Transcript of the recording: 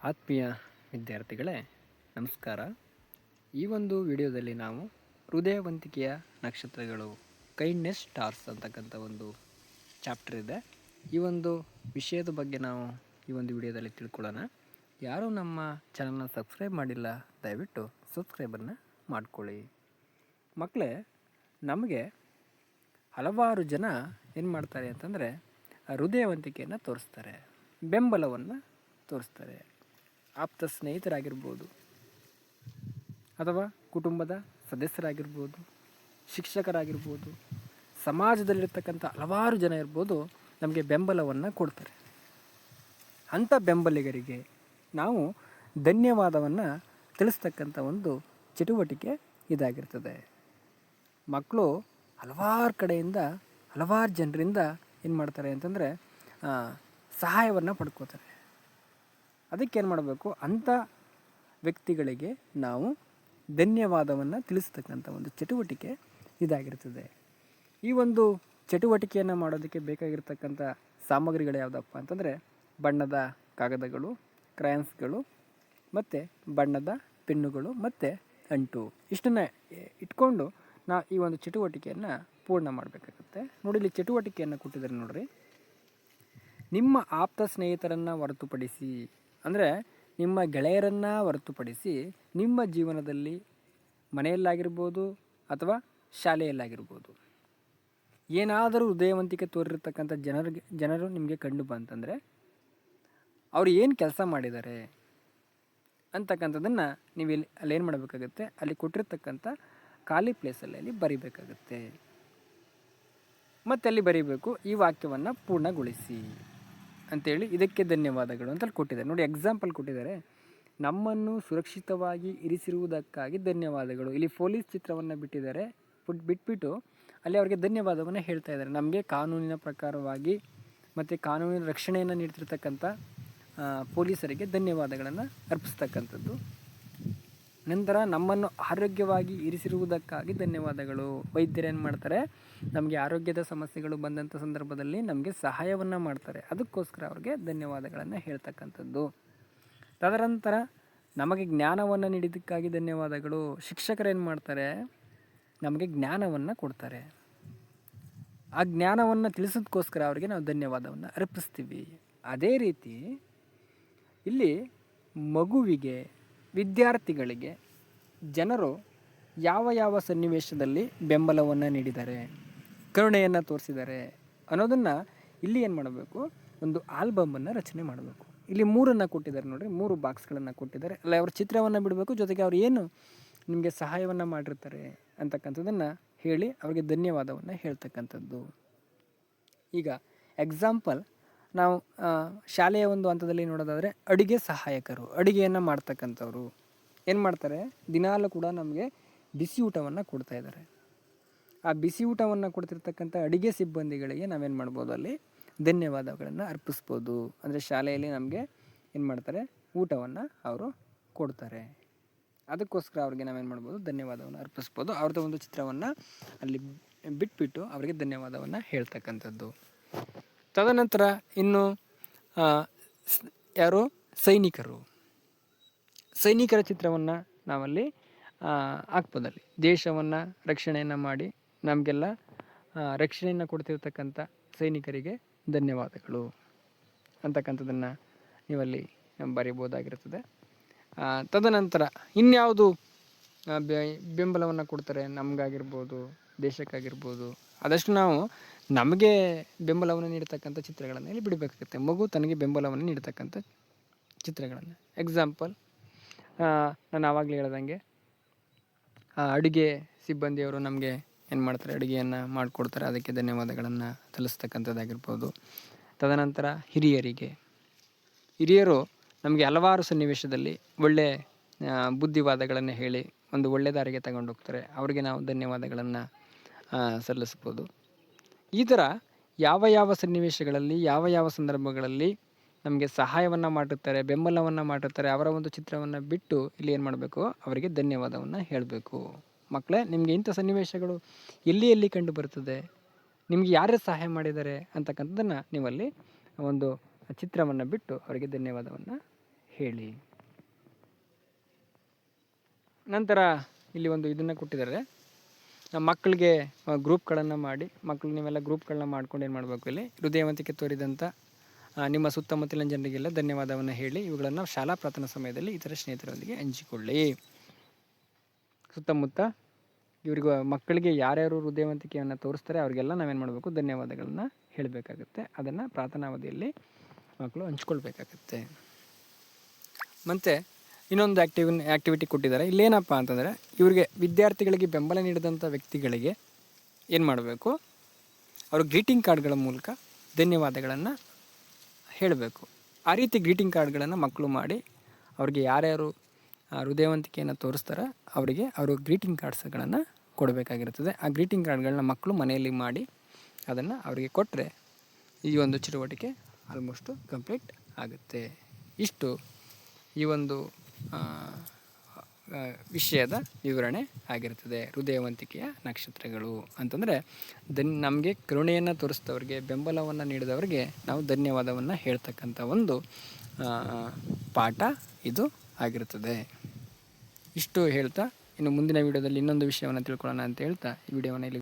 ಆತ್ಮೀಯ ವಿದ್ಯಾರ್ಥಿಗಳೇ ನಮಸ್ಕಾರ. ಈ ಒಂದು ವಿಡಿಯೋದಲ್ಲಿ ನಾವು ಹೃದಯವಂತಿಕೆಯ ನಕ್ಷತ್ರಗಳು ಕೈಂಡ್ನೆಸ್ ಸ್ಟಾರ್ಸ್ ಅಂತಕ್ಕಂಥ ಒಂದು ಚಾಪ್ಟರ್ ಇದೆ. ಈ ಒಂದು ವಿಷಯದ ಬಗ್ಗೆ ನಾವು ಈ ಒಂದು ವಿಡಿಯೋದಲ್ಲಿ ತಿಳ್ಕೊಳ್ಳೋಣ. ಯಾರು ನಮ್ಮ ಚಾನಲ್ನ ಸಬ್ಸ್ಕ್ರೈಬ್ ಮಾಡಿಲ್ಲ, ದಯವಿಟ್ಟು ಸಬ್ಸ್ಕ್ರೈಬನ್ನು ಮಾಡ್ಕೊಳ್ಳಿ. ಮಕ್ಕಳೇ, ನಮಗೆ ಹಲವಾರು ಜನ ಏನು ಮಾಡ್ತಾರೆ ಅಂತಂದರೆ ಹೃದಯವಂತಿಕೆಯನ್ನು ತೋರಿಸ್ತಾರೆ, ಬೆಂಬಲವನ್ನು ತೋರಿಸ್ತಾರೆ. ಆಪ್ತ ಸ್ನೇಹಿತರಾಗಿರ್ಬೋದು, ಅಥವಾ ಕುಟುಂಬದ ಸದಸ್ಯರಾಗಿರ್ಬೋದು, ಶಿಕ್ಷಕರಾಗಿರ್ಬೋದು, ಸಮಾಜದಲ್ಲಿರ್ತಕ್ಕಂಥ ಹಲವಾರು ಜನ ಇರ್ಬೋದು, ನಮಗೆ ಬೆಂಬಲವನ್ನು ಕೊಡ್ತಾರೆ. ಅಂಥ ಬೆಂಬಲಿಗರಿಗೆ ನಾವು ಧನ್ಯವಾದವನ್ನು ತಿಳಿಸ್ತಕ್ಕಂಥ ಒಂದು ಚಟುವಟಿಕೆ ಇದಾಗಿರ್ತದೆ. ಮಕ್ಕಳು ಹಲವಾರು ಕಡೆಯಿಂದ ಹಲವಾರು ಜನರಿಂದ ಏನು ಮಾಡ್ತಾರೆ ಅಂತಂದರೆ ಸಹಾಯವನ್ನು ಪಡ್ಕೋತಾರೆ. ಅದಕ್ಕೇನು ಮಾಡಬೇಕು, ಅಂಥ ವ್ಯಕ್ತಿಗಳಿಗೆ ನಾವು ಧನ್ಯವಾದವನ್ನು ತಿಳಿಸ್ತಕ್ಕಂಥ ಒಂದು ಚಟುವಟಿಕೆ ಇದಾಗಿರ್ತದೆ. ಈ ಒಂದು ಚಟುವಟಿಕೆಯನ್ನು ಮಾಡೋದಕ್ಕೆ ಬೇಕಾಗಿರ್ತಕ್ಕಂಥ ಸಾಮಗ್ರಿಗಳು ಯಾವುದಪ್ಪ ಅಂತಂದರೆ ಬಣ್ಣದ ಕಾಗದಗಳು, ಕ್ರಯಾನ್ಸ್ಗಳು, ಮತ್ತು ಬಣ್ಣದ ಪೆನ್ನುಗಳು ಮತ್ತು ಅಂಟು. ಇಷ್ಟನ್ನು ಇಟ್ಕೊಂಡು ನಾವು ಈ ಒಂದು ಚಟುವಟಿಕೆಯನ್ನು ಪೂರ್ಣ ಮಾಡಬೇಕಾಗುತ್ತೆ. ನೋಡಿ, ಇಲ್ಲಿ ಚಟುವಟಿಕೆಯನ್ನು ಕೊಟ್ಟಿದ್ದಾರೆ ನೋಡ್ರಿ. ನಿಮ್ಮ ಆಪ್ತ ಸ್ನೇಹಿತರನ್ನು ಹೊರತುಪಡಿಸಿ, ಅಂದರೆ ನಿಮ್ಮ ಗೆಳೆಯರನ್ನು ಹೊರತುಪಡಿಸಿ ನಿಮ್ಮ ಜೀವನದಲ್ಲಿ ಮನೆಯಲ್ಲಾಗಿರ್ಬೋದು ಅಥವಾ ಶಾಲೆಯಲ್ಲಾಗಿರ್ಬೋದು ಏನಾದರೂ ಹೃದಯವಂತಿಕೆ ತೋರಿರ್ತಕ್ಕಂಥ ಜನರು ನಿಮಗೆ ಕಂಡು ಬಂತಂದರೆ ಅವರು ಏನು ಕೆಲಸ ಮಾಡಿದ್ದಾರೆ ಅಂತಕ್ಕಂಥದ್ದನ್ನು ನೀವು ಅಲ್ಲೇನು ಮಾಡಬೇಕಾಗುತ್ತೆ, ಅಲ್ಲಿ ಕೊಟ್ಟಿರ್ತಕ್ಕಂಥ ಖಾಲಿ ಪ್ಲೇಸಲ್ಲಿ ಅಲ್ಲಿ ಬರಿಬೇಕಾಗುತ್ತೆ. ಮತ್ತು ಅಲ್ಲಿ ಬರೀಬೇಕು, ಈ ವಾಕ್ಯವನ್ನು ಪೂರ್ಣಗೊಳಿಸಿ ಅಂಥೇಳಿ ಇದಕ್ಕೆ ಧನ್ಯವಾದಗಳು ಅಂತೇಳಿ ಕೊಟ್ಟಿದ್ದಾರೆ. ನೋಡಿ, ಎಕ್ಸಾಂಪಲ್ ಕೊಟ್ಟಿದ್ದಾರೆ. ನಮ್ಮನ್ನು ಸುರಕ್ಷಿತವಾಗಿ ಇರಿಸಿರುವುದಕ್ಕಾಗಿ ಧನ್ಯವಾದಗಳು. ಇಲ್ಲಿ ಪೊಲೀಸ್ ಚಿತ್ರವನ್ನು ಬಿಟ್ಟಿದ್ದಾರೆ, ಬಿಟ್ಬಿಟ್ಟು ಅಲ್ಲಿ ಅವರಿಗೆ ಧನ್ಯವಾದವನ್ನು ಹೇಳ್ತಾ ಇದ್ದಾರೆ. ನಮಗೆ ಕಾನೂನಿನ ಪ್ರಕಾರವಾಗಿ ಮತ್ತು ಕಾನೂನಿನ ರಕ್ಷಣೆಯನ್ನು ನೀಡ್ತಿರ್ತಕ್ಕಂಥ ಪೊಲೀಸರಿಗೆ ಧನ್ಯವಾದಗಳನ್ನು ಅರ್ಪಿಸ್ತಕ್ಕಂಥದ್ದು. ನಂತರ ನಮ್ಮನ್ನು ಆರೋಗ್ಯವಾಗಿ ಇರಿಸಿರುವುದಕ್ಕಾಗಿ ಧನ್ಯವಾದಗಳು. ವೈದ್ಯರು ಏನು ಮಾಡ್ತಾರೆ, ನಮಗೆ ಆರೋಗ್ಯದ ಸಮಸ್ಯೆಗಳು ಬಂದಂಥ ಸಂದರ್ಭದಲ್ಲಿ ನಮಗೆ ಸಹಾಯವನ್ನು ಮಾಡ್ತಾರೆ. ಅದಕ್ಕೋಸ್ಕರ ಅವ್ರಿಗೆ ಧನ್ಯವಾದಗಳನ್ನು ಹೇಳ್ತಕ್ಕಂಥದ್ದು. ತದನಂತರ ನಮಗೆ ಜ್ಞಾನವನ್ನು ನೀಡಿದ್ದಕ್ಕಾಗಿ ಧನ್ಯವಾದಗಳು. ಶಿಕ್ಷಕರು ಏನು ಮಾಡ್ತಾರೆ, ನಮಗೆ ಜ್ಞಾನವನ್ನು ಕೊಡ್ತಾರೆ. ಆ ಜ್ಞಾನವನ್ನು ತಿಳಿಸೋದಕ್ಕೋಸ್ಕರ ಅವರಿಗೆ ನಾವು ಧನ್ಯವಾದವನ್ನು ಅರ್ಪಿಸ್ತೀವಿ. ಅದೇ ರೀತಿ ಇಲ್ಲಿ ಮಗುವಿಗೆ, ವಿದ್ಯಾರ್ಥಿಗಳಿಗೆ ಜನರು ಯಾವ ಯಾವ ಸನ್ನಿವೇಶದಲ್ಲಿ ಬೆಂಬಲವನ್ನು ನೀಡಿದ್ದಾರೆ, ಕರುಣೆಯನ್ನು ತೋರಿಸಿದ್ದಾರೆ ಅನ್ನೋದನ್ನು ಇಲ್ಲಿ ಏನು ಮಾಡಬೇಕು, ಒಂದು ಆಲ್ಬಮನ್ನು ರಚನೆ ಮಾಡಬೇಕು. ಇಲ್ಲಿ 3 ಕೊಟ್ಟಿದ್ದಾರೆ ನೋಡಿರಿ, 3 ಬಾಕ್ಸ್ಗಳನ್ನು ಕೊಟ್ಟಿದ್ದಾರೆ. ಅಲ್ಲಿ ಅವ್ರ ಚಿತ್ರವನ್ನು ಬಿಡಬೇಕು, ಜೊತೆಗೆ ಅವ್ರು ಏನು ನಿಮಗೆ ಸಹಾಯವನ್ನು ಮಾಡಿರ್ತಾರೆ ಅಂತಕ್ಕಂಥದ್ದನ್ನು ಹೇಳಿ ಅವ್ರಿಗೆ ಧನ್ಯವಾದವನ್ನು ಹೇಳ್ತಕ್ಕಂಥದ್ದು. ಈಗ ಎಕ್ಸಾಂಪಲ್ ನಾವು ಶಾಲೆಯ ಒಂದು ಹಂತದಲ್ಲಿ ನೋಡೋದಾದರೆ ಅಡುಗೆ ಸಹಾಯಕರು, ಅಡುಗೆಯನ್ನು ಮಾಡ್ತಕ್ಕಂಥವ್ರು ಏನು ಮಾಡ್ತಾರೆ, ದಿನಾಲೂ ಕೂಡ ನಮಗೆ ಬಿಸಿ ಊಟವನ್ನು ಕೊಡ್ತಾ ಇದ್ದಾರೆ. ಆ ಬಿಸಿ ಊಟವನ್ನು ಕೊಡ್ತಿರ್ತಕ್ಕಂಥ ಅಡುಗೆ ಸಿಬ್ಬಂದಿಗಳಿಗೆ ನಾವೇನು ಮಾಡ್ಬೋದು, ಅಲ್ಲಿ ಧನ್ಯವಾದಗಳನ್ನು ಅರ್ಪಿಸ್ಬೋದು. ಅಂದರೆ ಶಾಲೆಯಲ್ಲಿ ನಮಗೆ ಏನು ಮಾಡ್ತಾರೆ, ಊಟವನ್ನು ಅವರು ಕೊಡ್ತಾರೆ. ಅದಕ್ಕೋಸ್ಕರ ಅವ್ರಿಗೆ ನಾವೇನು ಮಾಡ್ಬೋದು, ಧನ್ಯವಾದವನ್ನು ಅರ್ಪಿಸ್ಬೋದು. ಅವ್ರದ್ದು ಒಂದು ಚಿತ್ರವನ್ನು ಅಲ್ಲಿ ಬಿಟ್ಬಿಟ್ಟು ಅವರಿಗೆ ಧನ್ಯವಾದವನ್ನು ಹೇಳ್ತಕ್ಕಂಥದ್ದು. ತದನಂತರ ಇನ್ನು ಯಾರು, ಸೈನಿಕರ ಚಿತ್ರವನ್ನು ನಾವಲ್ಲಿ ಹಾಕ್ಬೋದಲ್ಲಿ. ದೇಶವನ್ನು ರಕ್ಷಣೆಯನ್ನು ಮಾಡಿ ನಮಗೆಲ್ಲ ರಕ್ಷಣೆಯನ್ನು ಕೊಡ್ತಿರ್ತಕ್ಕಂಥ ಸೈನಿಕರಿಗೆ ಧನ್ಯವಾದಗಳು ಅಂತಕ್ಕಂಥದ್ದನ್ನು ನೀವಲ್ಲಿ ಬರೀಬೋದಾಗಿರ್ತದೆ. ತದನಂತರ ಇನ್ಯಾವುದು ಬೆಂಬಲವನ್ನು ಕೊಡ್ತಾರೆ ನಮಗಾಗಿರ್ಬೋದು, ದೇಶಕ್ಕಾಗಿರ್ಬೋದು, ಆದಷ್ಟು ನಾವು ನಮಗೆ ಬೆಂಬಲವನ್ನು ನೀಡ್ತಕ್ಕಂಥ ಚಿತ್ರಗಳನ್ನು ಇಲ್ಲಿ ಬಿಡಬೇಕಾಗುತ್ತೆ. ಮಗು ತನಗೆ ಬೆಂಬಲವನ್ನು ನೀಡ್ತಕ್ಕಂಥ ಚಿತ್ರಗಳನ್ನು. ಎಕ್ಸಾಂಪಲ್ ನಾನು ಆವಾಗಲೇ ಹೇಳ್ದಂಗೆ ಅಡುಗೆ ಸಿಬ್ಬಂದಿಯವರು ನಮಗೆ ಏನು ಮಾಡ್ತಾರೆ, ಅಡುಗೆಯನ್ನು ಮಾಡಿಕೊಡ್ತಾರೆ, ಅದಕ್ಕೆ ಧನ್ಯವಾದಗಳನ್ನು ತಿಳಿಸ್ತಕ್ಕಂಥದ್ದಾಗಿರ್ಬೋದು. ತದನಂತರ ಹಿರಿಯರು ನಮಗೆ ಹಲವಾರು ಸನ್ನಿವೇಶದಲ್ಲಿ ಒಳ್ಳೆಯ ಬುದ್ಧಿವಾದಗಳನ್ನು ಹೇಳಿ ಒಂದು ಒಳ್ಳೆಯ ದಾರಿಗೆ ತಗೊಂಡೋಗ್ತಾರೆ, ಅವರಿಗೆ ನಾವು ಧನ್ಯವಾದಗಳನ್ನು ಸಲ್ಲಿಸ್ಬೋದು. ಈ ಥರ ಯಾವ ಯಾವ ಸನ್ನಿವೇಶಗಳಲ್ಲಿ, ಯಾವ ಯಾವ ಸಂದರ್ಭಗಳಲ್ಲಿ ನಮಗೆ ಸಹಾಯವನ್ನು ಮಾಡಿರ್ತಾರೆ, ಬೆಂಬಲವನ್ನು ಮಾಡಿರ್ತಾರೆ, ಅವರ ಒಂದು ಚಿತ್ರವನ್ನು ಬಿಟ್ಟು ಇಲ್ಲಿ ಏನು ಮಾಡಬೇಕು, ಅವರಿಗೆ ಧನ್ಯವಾದವನ್ನು ಹೇಳಬೇಕು. ಮಕ್ಕಳೇ, ನಿಮಗೆ ಇಂಥ ಸನ್ನಿವೇಶಗಳು ಎಲ್ಲಿ ಕಂಡು ಬರ್ತದೆ, ನಿಮಗೆ ಯಾರ್ಯಾರು ಸಹಾಯ ಮಾಡಿದ್ದಾರೆ ಅಂತಕ್ಕಂಥದ್ದನ್ನು ನೀವಲ್ಲಿ ಒಂದು ಚಿತ್ರವನ್ನು ಬಿಟ್ಟು ಅವರಿಗೆ ಧನ್ಯವಾದವನ್ನು ಹೇಳಿ. ನಂತರ ಇಲ್ಲಿ ಒಂದು ಇದನ್ನು ಕೊಟ್ಟಿದ್ದಾರೆ, ಮಕ್ಕಳಿಗೆ ಗ್ರೂಪ್ಗಳನ್ನು ಮಾಡಿ, ಮಕ್ಕಳು ನೀವೆಲ್ಲ ಗ್ರೂಪ್ಗಳನ್ನ ಮಾಡ್ಕೊಂಡು ಏನು ಮಾಡಬೇಕು, ಇಲ್ಲಿ ಹೃದಯವಂತಿಕೆ ತೋರಿದಂಥ ನಿಮ್ಮ ಸುತ್ತಮುತ್ತಲಿನ ಜನರಿಗೆಲ್ಲ ಧನ್ಯವಾದವನ್ನು ಹೇಳಿ. ಇವುಗಳನ್ನು ಶಾಲಾ ಪ್ರಾರ್ಥನಾ ಸಮಯದಲ್ಲಿ ಇತರ ಸ್ನೇಹಿತರೊಂದಿಗೆ ಹಂಚಿಕೊಳ್ಳಿ. ಸುತ್ತಮುತ್ತ ಇವರಿಗೂ ಮಕ್ಕಳಿಗೆ ಯಾರ್ಯಾರು ಹೃದಯವಂತಿಕೆಯನ್ನು ತೋರಿಸ್ತಾರೆ ಅವರಿಗೆಲ್ಲ ನಾವೇನು ಮಾಡಬೇಕು, ಧನ್ಯವಾದಗಳನ್ನು ಹೇಳಬೇಕಾಗುತ್ತೆ. ಅದನ್ನು ಪ್ರಾರ್ಥನಾ ಅವಧಿಯಲ್ಲಿ ಮಕ್ಕಳು ಹಂಚ್ಕೊಳ್ಬೇಕಾಗತ್ತೆ. ಮತ್ತು ಇನ್ನೊಂದು ಆ್ಯಕ್ಟಿವಿಟಿ ಕೊಟ್ಟಿದ್ದಾರೆ. ಇಲ್ಲೇನಪ್ಪ ಅಂತಂದರೆ, ಇವರಿಗೆ ವಿದ್ಯಾರ್ಥಿಗಳಿಗೆ ಬೆಂಬಲ ನೀಡಿದಂಥ ವ್ಯಕ್ತಿಗಳಿಗೆ ಏನು ಮಾಡಬೇಕು, ಅವರು ಗ್ರೀಟಿಂಗ್ ಕಾರ್ಡ್ಗಳ ಮೂಲಕ ಧನ್ಯವಾದಗಳನ್ನು ಹೇಳಬೇಕು. ಆ ರೀತಿ ಗ್ರೀಟಿಂಗ್ ಕಾರ್ಡ್ಗಳನ್ನು ಮಕ್ಕಳು ಮಾಡಿ ಅವ್ರಿಗೆ ಯಾರ್ಯಾರು ಹೃದಯವಂತಿಕೆಯನ್ನು ತೋರಿಸ್ತಾರೆ ಅವರಿಗೆ ಅವರು ಗ್ರೀಟಿಂಗ್ ಕಾರ್ಡ್ಸ್ಗಳನ್ನು ಕೊಡಬೇಕಾಗಿರ್ತದೆ. ಆ ಗ್ರೀಟಿಂಗ್ ಕಾರ್ಡ್ಗಳನ್ನ ಮಕ್ಕಳು ಮನೆಯಲ್ಲಿ ಮಾಡಿ ಅದನ್ನು ಅವರಿಗೆ ಕೊಟ್ಟರೆ ಈ ಒಂದು ಚಟುವಟಿಕೆ ಆಲ್ಮೋಸ್ಟು ಕಂಪ್ಲೀಟ್ ಆಗುತ್ತೆ. ಇಷ್ಟು ಈ ಒಂದು ವಿಷಯದ ವಿವರಣೆ ಆಗಿರ್ತದೆ. ಹೃದಯವಂತಿಕೆಯ ನಕ್ಷತ್ರಗಳು ಅಂತಂದರೆ ನಮಗೆ ಕರುಣೆಯನ್ನು ತೋರಿಸಿದವ್ರಿಗೆ, ಬೆಂಬಲವನ್ನು ನೀಡಿದವರಿಗೆ ನಾವು ಧನ್ಯವಾದವನ್ನು ಹೇಳ್ತಕ್ಕಂಥ ಒಂದು ಪಾಠ ಇದು ಆಗಿರ್ತದೆ. ಇಷ್ಟು ಹೇಳ್ತಾ ಇನ್ನು ಮುಂದಿನ ವಿಡಿಯೋದಲ್ಲಿ ಇನ್ನೊಂದು ವಿಷಯವನ್ನು ತಿಳ್ಕೊಳ್ಳೋಣ ಅಂತ ಹೇಳ್ತಾ ಈ ವಿಡಿಯೋವನ್ನು ಇಲ್ಲಿ